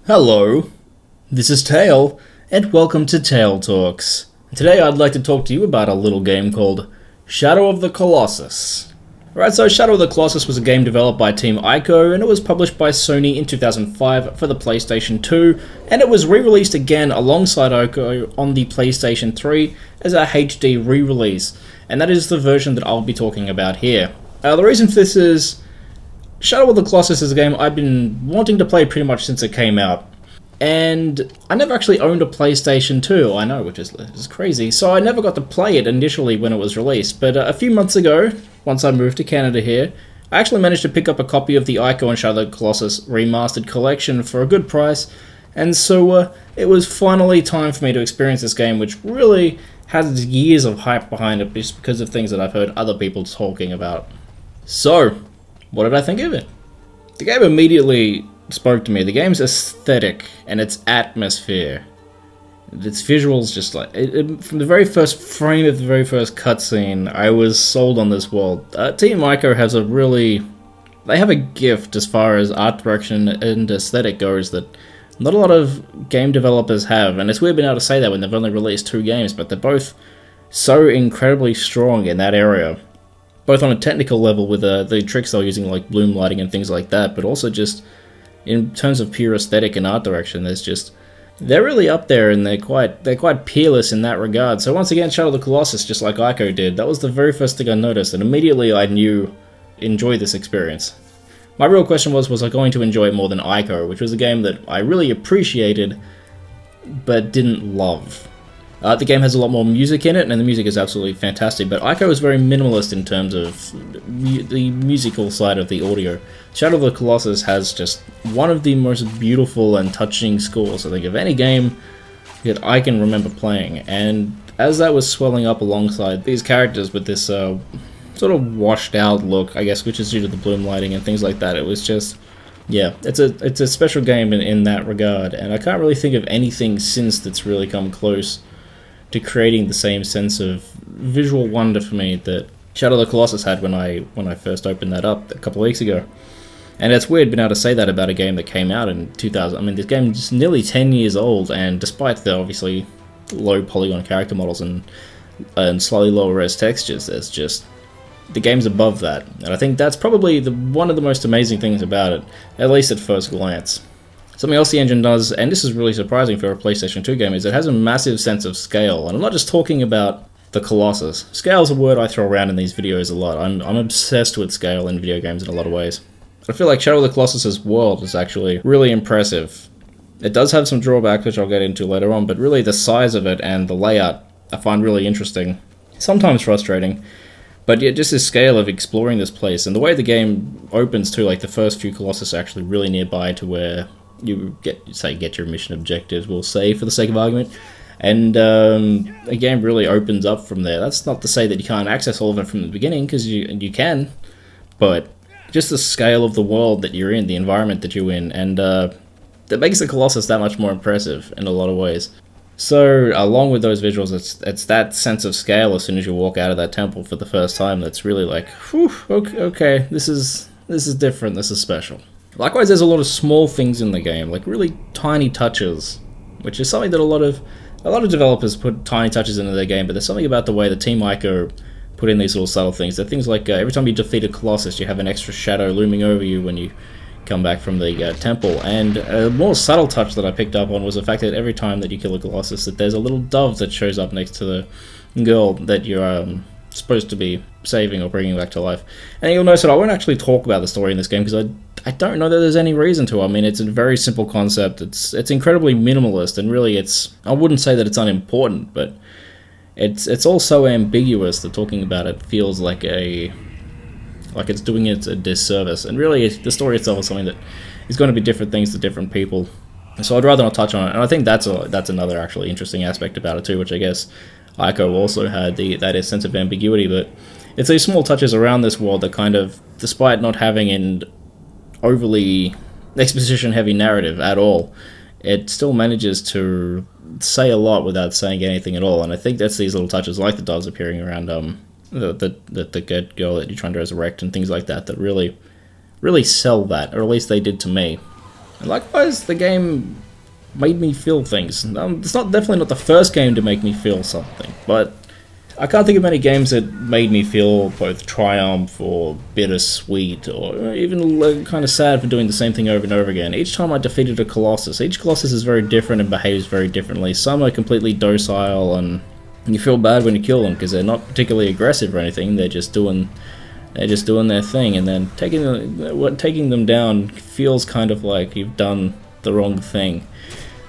Hello, this is Tael, and welcome to Tael Talks. Today I'd like to talk to you about a little game called Shadow of the Colossus. Alright, so Shadow of the Colossus was a game developed by Team Ico, and it was published by Sony in 2005 for the PlayStation 2, and it was re-released again alongside Ico on the PlayStation 3 as a HD re-release, and that is the version that I'll be talking about here. The reason for this is Shadow of the Colossus is a game I've been wanting to play pretty much since it came out. And I never actually owned a PlayStation 2, I know, which is crazy, so I never got to play it initially when it was released. But a few months ago, once I moved to Canada here, I actually managed to pick up a copy of the Ico and Shadow of the Colossus Remastered Collection for a good price, and so it was finally time for me to experience this game, which really has years of hype behind it just because of things that I've heard other people talking about. So, what did I think of it? The game immediately spoke to me. The game's aesthetic and its atmosphere, its visuals, just like from the very first frame of the very first cutscene, I was sold on this world. Team Ico has they have a gift as far as art direction and aesthetic goes that not a lot of game developers have, and it's weird being able to say that when they've only released 2 games, but they're both so incredibly strong in that area. Both on a technical level with the tricks they're using like bloom lighting and things like that, but also just in terms of pure aesthetic and art direction, they're really up there, and they're quite peerless in that regard. So once again, Shadow of the Colossus, just like Ico did, that was the very first thing I noticed, and immediately I knew enjoy this experience. My real question was I going to enjoy it more than Ico, which was a game that I really appreciated but didn't love. The game has a lot more music in it, and the music is absolutely fantastic, but Ico is very minimalist in terms of the musical side of the audio. Shadow of the Colossus has just one of the most beautiful and touching scores, I think, of any game that I can remember playing, and as that was swelling up alongside these characters with this sort of washed out look, I guess, which is due to the bloom lighting and things like that, it was just, yeah, it's a special game in that regard, and I can't really think of anything since that's really come close to creating the same sense of visual wonder for me that Shadow of the Colossus had when I first opened that up a couple of weeks ago. And it's weird being able to say that about a game that came out in 2000. I mean, this game is nearly 10 years old, and despite the obviously low polygon character models and slightly lower res textures, there's just the game's above that. And I think that's probably one of the most amazing things about it, at least at first glance. Something else the engine does, and this is really surprising for a PlayStation 2 game, is it has a massive sense of scale. And I'm not just talking about the Colossus. Scale is a word I throw around in these videos a lot. I'm obsessed with scale in video games in a lot of ways. I feel like Shadow of the Colossus' world is actually really impressive. It does have some drawbacks, which I'll get into later on, but really the size of it and the layout I find really interesting. Sometimes frustrating, but yeah, just the scale of exploring this place, and the way the game opens too, like the first few Colossus are actually really nearby to where you get your mission objectives, we'll say, for the sake of argument, and the game really opens up from there. That's not to say that you can't access all of it from the beginning, because you can, but just the scale of the world that you're in, the environment that you're in, and that makes the Colossus that much more impressive in a lot of ways. So along with those visuals, it's that sense of scale as soon as you walk out of that temple for the first time that's really like, whew, okay, this is different, this is special. Likewise, there's a lot of small things in the game, like really tiny touches, which is something that a lot of developers put tiny touches into their game, but there's something about the way the Team Ico put in these little subtle things. There are things like every time you defeat a Colossus, you have an extra shadow looming over you when you come back from the temple, and a more subtle touch that I picked up on was the fact that every time that you kill a Colossus, that there's a little dove that shows up next to the girl that you're supposed to be saving or bringing back to life. And you'll notice that I won't actually talk about the story in this game because I don't know that there's any reason to. I mean, it's a very simple concept. It's incredibly minimalist, and really I wouldn't say that it's unimportant, but it's all so ambiguous that talking about it feels like it's doing it a disservice. And really, the story itself is something that is going to be different things to different people. So I'd rather not touch on it. And I think that's another actually interesting aspect about it too, which I guess Ico also had that sense of ambiguity. But it's these small touches around this world that kind of, despite not having an overly exposition-heavy narrative at all, it still manages to say a lot without saying anything at all. And I think that's these little touches, like the doves appearing around the good girl that you're trying to resurrect and things like that, that really sell that, or at least they did to me. And likewise, the game made me feel things. It's definitely not the first game to make me feel something, but I can't think of many games that made me feel both triumph or bittersweet or even kind of sad for doing the same thing over and over again. Each time I defeated a Colossus, each Colossus is very different and behaves very differently. Some are completely docile and you feel bad when you kill them because they're not particularly aggressive or anything. They're just doing their thing, and then taking them down feels kind of like you've done the wrong thing.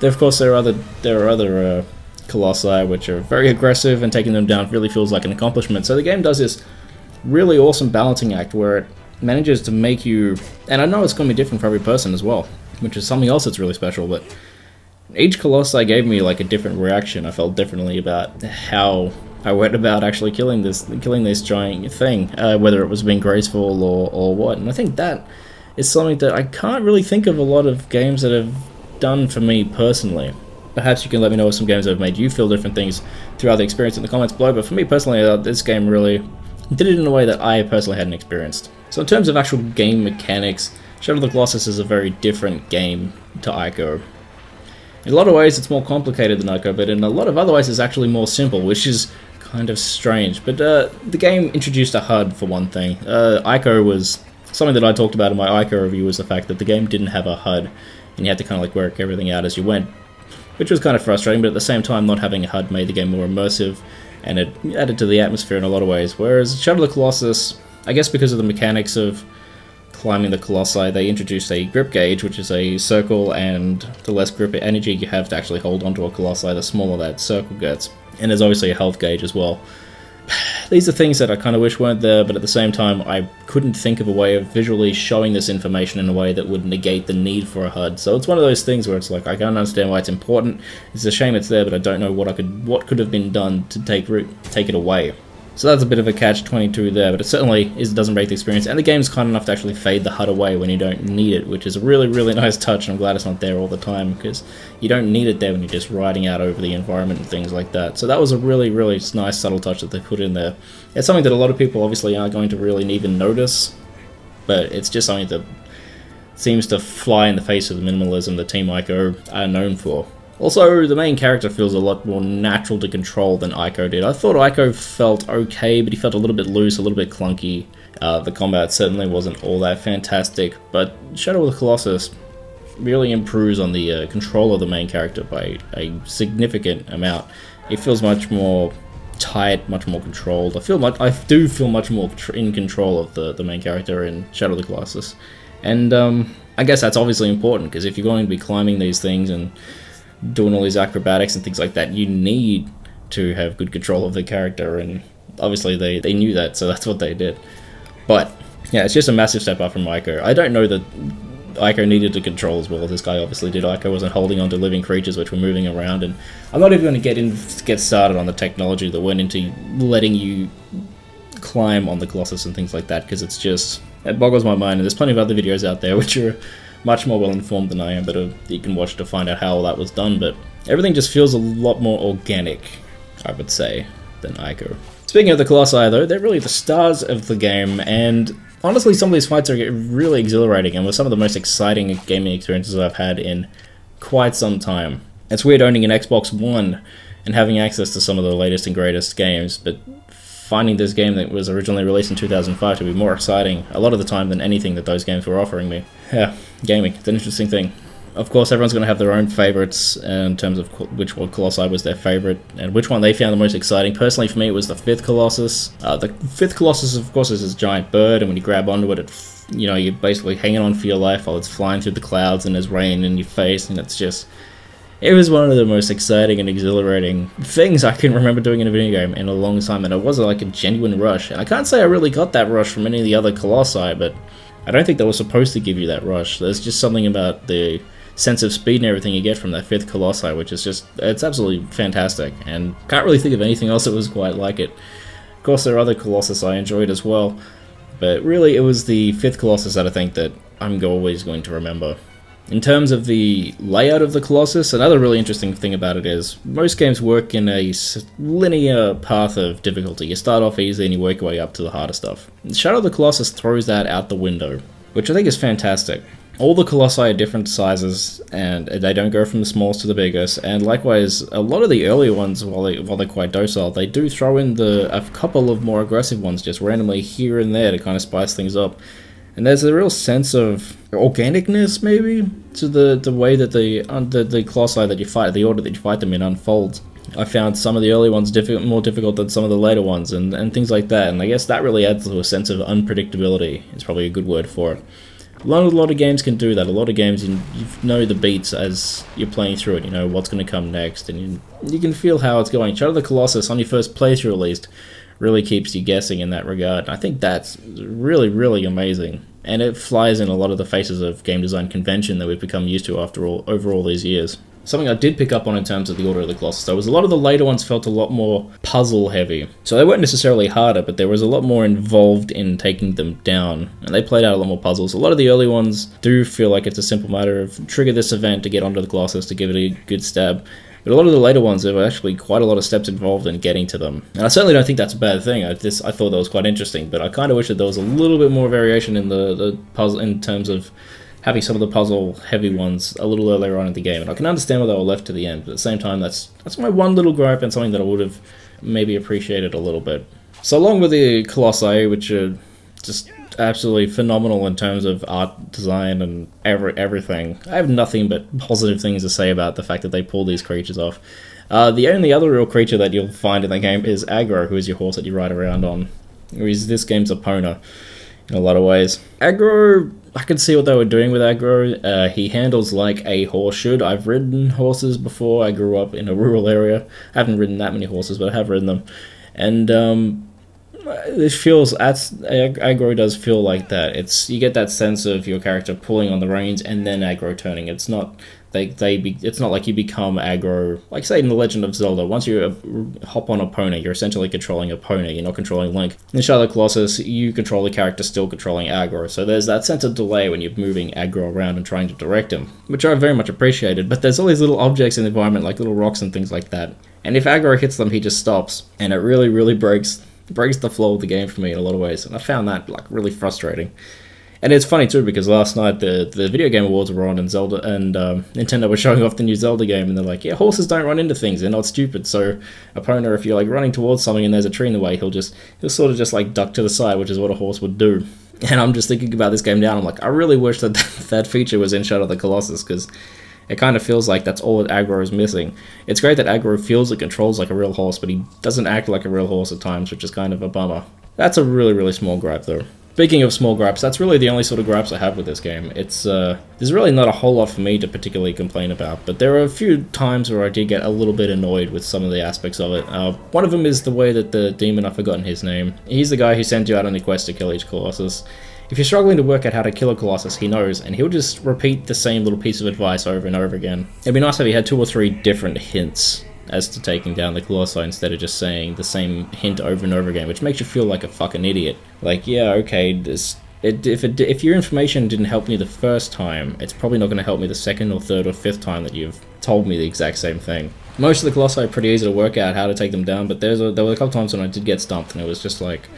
Of course, there are other Colossi which are very aggressive, and taking them down really feels like an accomplishment. So the game does this really awesome balancing act where it manages to make you, and I know it's going to be different for every person as well, which is something else that's really special, but each Colossi gave me like a different reaction. I felt differently about how I went about actually killing this giant thing, whether it was being graceful or what. And I think that is something that I can't really think of a lot of games that have done for me personally. Perhaps you can let me know some games that have made you feel different things throughout the experience in the comments below, but for me personally, this game really did it in a way that I personally hadn't experienced. So in terms of actual game mechanics, Shadow of the Colossus is a very different game to Ico. In a lot of ways it's more complicated than Ico, but in a lot of other ways it's actually more simple, which is kind of strange. But the game introduced a HUD for one thing. Ico was something that I talked about in my Ico review, was the fact that the game didn't have a HUD, and you had to kind of like work everything out as you went, which was kind of frustrating, but at the same time not having a HUD made the game more immersive, and it added to the atmosphere in a lot of ways. Whereas Shadow of the Colossus, I guess because of the mechanics of climbing the Colossi, they introduced a grip gauge, which is a circle, and the less grip energy you have to actually hold onto a Colossi, the smaller that circle gets. And there's obviously a health gauge as well. These are things that I kind of wish weren't there, but at the same time I couldn't think of a way of visually showing this information in a way that would negate the need for a HUD. So it's one of those things where it's like, I can't understand why it's important. It's a shame it's there, but I don't know what could have been done to take it away. So that's a bit of a catch-22 there, but it certainly doesn't break the experience, and the game's kind enough to actually fade the HUD away when you don't need it, which is a really, really nice touch, and I'm glad it's not there all the time, because you don't need it there when you're just riding out over the environment and things like that. So that was a really, really nice subtle touch that they put in there. It's something that a lot of people obviously aren't going to really even notice, but it's just something that seems to fly in the face of the minimalism that Team Ico are known for. Also, the main character feels a lot more natural to control than Ico did. I thought Ico felt okay, but he felt a little bit loose, a little bit clunky. The combat certainly wasn't all that fantastic, but Shadow of the Colossus really improves on the control of the main character by a significant amount. It feels much more tight, much more controlled. I do feel much more in control of the main character in Shadow of the Colossus. And I guess that's obviously important, because if you're going to be climbing these things and doing all these acrobatics and things like that, you need to have good control of the character, and obviously they knew that, so that's what they did. But yeah, it's just a massive step up from Ico. I don't know that Ico needed to control as well as this guy obviously did. Ico wasn't holding on to living creatures which were moving around, and I'm not even going to get started on the technology that went into letting you climb on the Colossus and things like that, because it boggles my mind, and there's plenty of other videos out there which are much more well informed than I am, but you can watch to find out how all that was done. But everything just feels a lot more organic, I would say, than Ico. Speaking of the Colossi though, they're really the stars of the game, and honestly some of these fights are really exhilarating and were some of the most exciting gaming experiences I've had in quite some time. It's weird owning an Xbox One and having access to some of the latest and greatest games, but finding this game that was originally released in 2005 to be more exciting a lot of the time than anything that those games were offering me. Yeah, gaming, it's an interesting thing. Of course, everyone's going to have their own favourites in terms of which one Colossi was their favourite and which one they found the most exciting. Personally, for me, it was the 5th Colossus. The 5th Colossus, of course, is this giant bird, and when you grab onto it, you're basically hanging on for your life while it's flying through the clouds and there's rain in your face, and it was one of the most exciting and exhilarating things I can remember doing in a video game in a long time, and it was like a genuine rush. And I can't say I really got that rush from any of the other Colossi, but I don't think they were supposed to give you that rush. There's just something about the sense of speed and everything you get from that 5th Colossi, which is it's absolutely fantastic, and can't really think of anything else that was quite like it. Of course, there are other Colossus I enjoyed as well, but really it was the 5th Colossus that I think that I'm always going to remember. In terms of the layout of the Colossus, another really interesting thing about it is most games work in a linear path of difficulty. You start off easy and you work your way up to the harder stuff. Shadow of the Colossus throws that out the window, which I think is fantastic. All the Colossi are different sizes, and they don't go from the smallest to the biggest. And likewise, a lot of the earlier ones, while they're quite docile, they do throw in a couple of more aggressive ones just randomly here and there to kind of spice things up. And there's a real sense of organicness, maybe, to the way that the Colossi that you fight, the order that you fight them in, unfolds. I found some of the early ones more difficult than some of the later ones, and things like that. And I guess that really adds to a sense of unpredictability. It's probably a good word for it. A lot of games can do that. A lot of games, you know the beats as you're playing through it. You know what's going to come next, and you can feel how it's going. Shadow of the Colossus, on your first playthrough at least, really keeps you guessing in that regard. I think that's really, really amazing. And it flies in a lot of the faces of game design convention that we've become used to over all these years. Something I did pick up on in terms of the Order of the Colossus, though, was a lot of the later ones felt a lot more puzzle-heavy. So they weren't necessarily harder, but there was a lot more involved in taking them down, and they played out a lot more puzzles. A lot of the early ones do feel like it's a simple matter of trigger this event to get onto the Colossus to give it a good stab. But a lot of the later ones, there were actually quite a lot of steps involved in getting to them. And I certainly don't think that's a bad thing. I thought that was quite interesting, but I kind of wish that there was a little bit more variation in the puzzle, in terms of having some of the puzzle-heavy ones a little earlier on in the game. And I can understand why they were left to the end, but at the same time, that's my one little gripe, and something that I would have maybe appreciated a little bit. So along with the Colossi, which are just absolutely phenomenal in terms of art design and everything, I have nothing but positive things to say about the fact that they pull these creatures off. The only other real creature that you'll find in the game is Aggro, who is your horse that you ride around on. He's this game's opponent in a lot of ways. Aggro, I could see what they were doing with Aggro. He handles like a horse should. I've ridden horses before. I grew up in a rural area. I haven't ridden that many horses, but I have ridden them. And it feels, Aggro does feel like that. You get that sense of your character pulling on the reins and then Aggro turning. It's not it's not like you become Aggro, like say in The Legend of Zelda. Once you hop on a pony, you're essentially controlling a pony, you're not controlling Link. In Shadow of the Colossus, you control the character still controlling Aggro, so there's that sense of delay when you're moving Aggro around and trying to direct him, which I very much appreciated, but there's all these little objects in the environment, like little rocks and things like that, and if Aggro hits them, he just stops, and it really, really breaks the flow of the game for me in a lot of ways, and I found that like really frustrating. And it's funny too, because last night the Video Game Awards were on, and Zelda and Nintendo were showing off the new Zelda game, and they're like, yeah, horses don't run into things, they're not stupid. So opponent, if you're like running towards something and there's a tree in the way, he'll sort of just like duck to the side, which is what a horse would do. And I'm just thinking about this game now, I'm like, I really wish that that feature was in Shadow of the Colossus, because it kind of feels like that's all that Aggro is missing. It's great that Aggro feels and controls like a real horse, but he doesn't act like a real horse at times, which is kind of a bummer. That's a really, really small gripe though. Speaking of small gripes, that's really the only sort of gripes I have with this game. It's there's really not a whole lot for me to particularly complain about, but there are a few times where I did get a little bit annoyed with some of the aspects of it. One of them is the way that the demon, I've forgotten his name, he's the guy who sends you out on the quest to kill each Colossus. If you're struggling to work out how to kill a Colossus, he knows, and he'll just repeat the same little piece of advice over and over again. It'd be nice if he had 2 or 3 different hints as to taking down the Colossi instead of just saying the same hint over and over again, which makes you feel like a fucking idiot. Like, yeah, okay, if your information didn't help me the first time, it's probably not going to help me the second or third or fifth time that you've told me the exact same thing. Most of the Colossi are pretty easy to work out how to take them down, but there were a couple times when I did get stumped, and it was just like,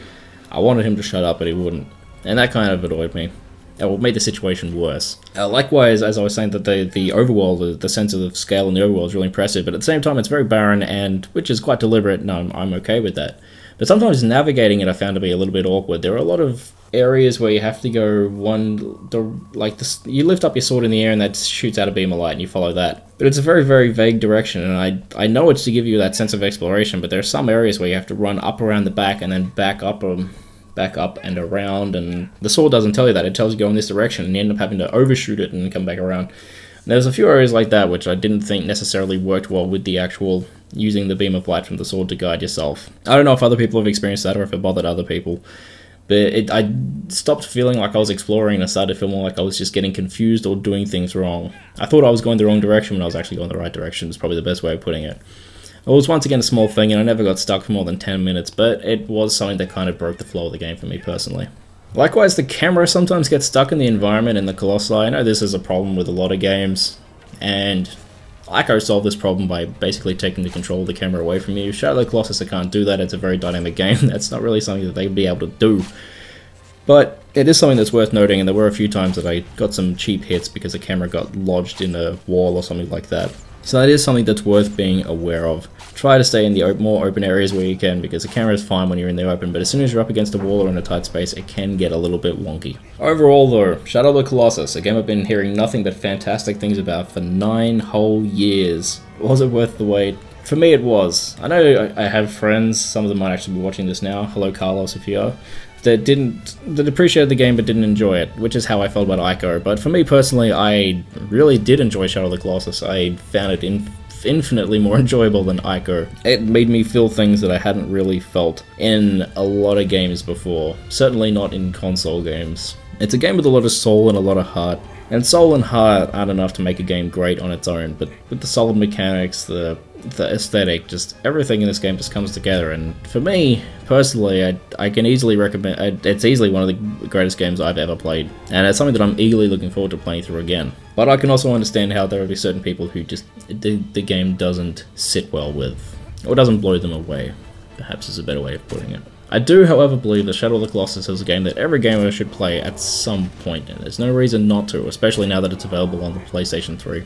I wanted him to shut up, but he wouldn't. And that kind of annoyed me. It made the situation worse. Likewise, as I was saying, that the overworld, the sense of scale in the overworld is really impressive, but at the same time it's very barren, and which is quite deliberate, and I'm okay with that. But sometimes navigating it I found to be a little bit awkward. There are a lot of areas where you have to go you lift up your sword in the air and that shoots out a beam of light and you follow that. But it's a very, very vague direction, and I know it's to give you that sense of exploration, but there are some areas where you have to run up around the back and then back up and around, and the sword doesn't tell you that. It tells you go in this direction, and you end up having to overshoot it and come back around. And there's a few areas like that which I didn't think necessarily worked well with the actual using the beam of light from the sword to guide yourself. I don't know if other people have experienced that or if it bothered other people, but I stopped feeling like I was exploring and I started feeling like I was just getting confused or doing things wrong. I thought I was going the wrong direction when I was actually going the right direction, is probably the best way of putting it. It was once again a small thing, and I never got stuck for more than 10 minutes, but it was something that kind of broke the flow of the game for me personally. Likewise, the camera sometimes gets stuck in the environment in the Colossi. I know this is a problem with a lot of games, and Ico solved this problem by basically taking the control of the camera away from you. Shadow of the Colossus, I can't do that. It's a very dynamic game. That's not really something that they'd be able to do. But it is something that's worth noting, and there were a few times that I got some cheap hits because the camera got lodged in a wall or something like that. So that is something that's worth being aware of. Try to stay in the more open areas where you can, because the camera is fine when you're in the open, but as soon as you're up against a wall or in a tight space, it can get a little bit wonky. Overall though, Shadow of the Colossus, a game I've been hearing nothing but fantastic things about for 9 whole years. Was it worth the wait? For me it was. I know I have friends, some of them might actually be watching this now, hello Carlos if you are, that appreciated the game but didn't enjoy it, which is how I felt about Ico. But for me personally, I really did enjoy Shadow of the Colossus. I found it infinitely more enjoyable than Ico. It made me feel things that I hadn't really felt in a lot of games before, certainly not in console games. It's a game with a lot of soul and a lot of heart, and soul and heart aren't enough to make a game great on its own, but with the solid mechanics, the aesthetic, just everything in this game just comes together. And for me personally, I can easily recommend it's easily one of the greatest games I've ever played, and it's something that I'm eagerly looking forward to playing through again. But I can also understand how there will be certain people who just the game doesn't sit well with, or doesn't blow them away, perhaps is a better way of putting it. I do, however, believe that Shadow of the Colossus is a game that every gamer should play at some point, and there's no reason not to, especially now that it's available on the PlayStation 3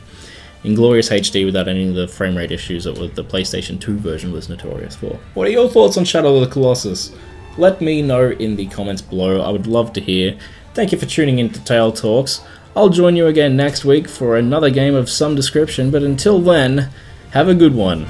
in glorious HD without any of the frame rate issues that the PlayStation 2 version was notorious for. What are your thoughts on Shadow of the Colossus? Let me know in the comments below, I would love to hear. Thank you for tuning in to Tael Talks. I'll join you again next week for another game of some description, but until then, have a good one.